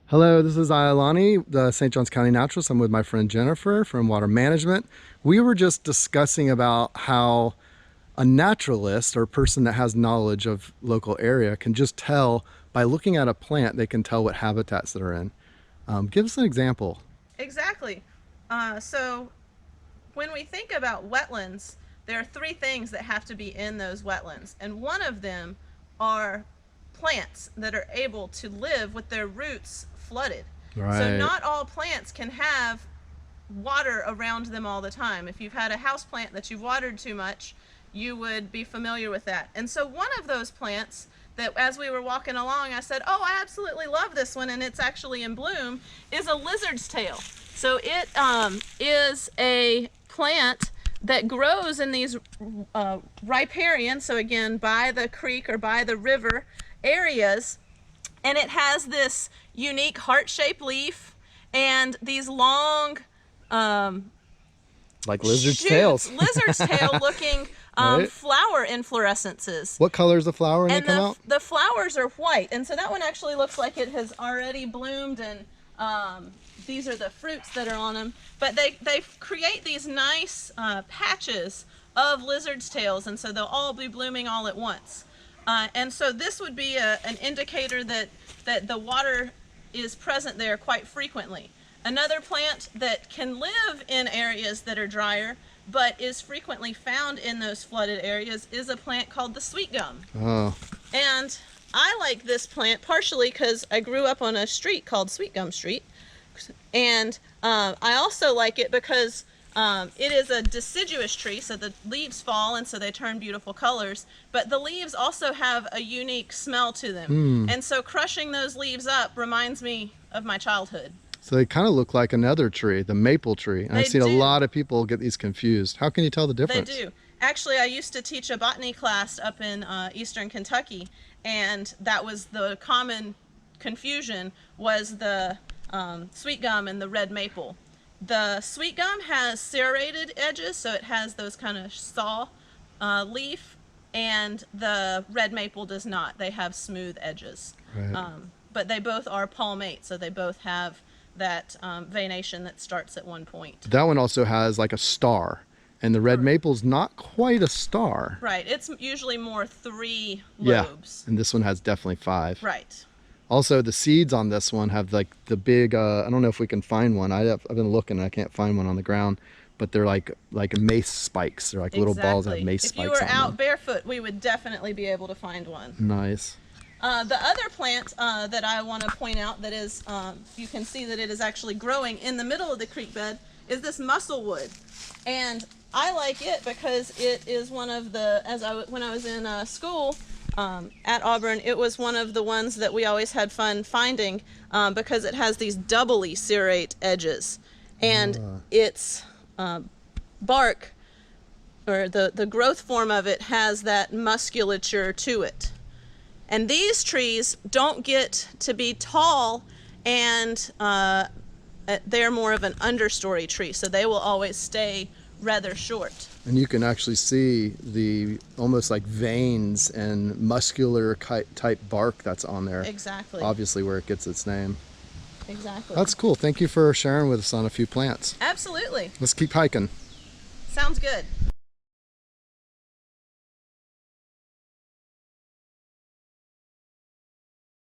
Hello, this is Ayalani, the St. Johns County Naturalist. I'm with my friend Jennifer from Water Management. We were just discussing about how a naturalist or a person that has knowledge of local area can just tell by looking at a plant, they can tell what habitats that are in. Give us an example. Exactly. So when we think about wetlands, there are three things that have to be in those wetlands, and one of them are plants that are able to live with their roots flooded. So Right. not all plants can have water around them all the time. If you've had a house plant that you've watered too much, you would be familiar with that. And so one of those plants that as we were walking along, I said, oh, I absolutely love this one, and it's actually in bloom, is a lizard's tail. So it is a plant that grows in these riparian, so again, by the creek or by the river areas, and it has this unique heart-shaped leaf and these long Like lizard's shoots, tails. lizard's tail looking Right? flower inflorescences. What color is the flower when And they come out? the flowers are white, and so that one actually looks like it has already bloomed, and these are the fruits that are on them. But they create these nice patches of lizard's tails, and so they'll all be blooming all at once. And so this would be an indicator that the water is present there quite frequently. Another plant that can live in areas that are drier but is frequently found in those flooded areas is a plant called the sweet gum. Oh, And I like this plant partially because I grew up on a street called Sweet Gum Street. And I also like it because it is a deciduous tree, so the leaves fall and so they turn beautiful colors, but the leaves also have a unique smell to them. And so crushing those leaves up reminds me of my childhood. so they kind of look like another tree, the maple tree. And I've They seen a do. lot of people get these confused. How can you tell the They difference? do. Actually, I used to teach a botany class up in eastern Kentucky, and that was the common confusion, was the sweet gum and the red maple. The sweet gum has serrated edges, so it has those kind of saw leaf, and the red maple does not. They have smooth edges. Right. But they both are palmate, so they both have that venation that starts at one point. That one also has like a star, and the red maple's not quite a star. Right, it's usually more three Yeah, lobes. and this one has definitely 5. Right. Also, the seeds on this one have like the big, I don't know if we can find one. I've been looking and I can't find one on the ground, but they're like mace spikes. They're like little balls that have mace If spikes you were on out them. barefoot, we would definitely be able to find one. Nice. The other plant that I want to point out that is, you can see that it is actually growing in the middle of the creek bed, is this musclewood. And I like it because it is one of the, when I was in school at Auburn, it was one of the ones that we always had fun finding because it has these doubly serrate edges. And its bark, or the growth form of it, has that musculature to it. And these trees don't get to be tall, and they're more of an understory tree, so they will always stay rather short. And you can actually see the almost like veins and muscular type bark that's on there. Exactly. Obviously where it gets its name. Exactly. That's cool. Thank you for sharing with us on a few plants. Absolutely. Let's keep hiking. Sounds good.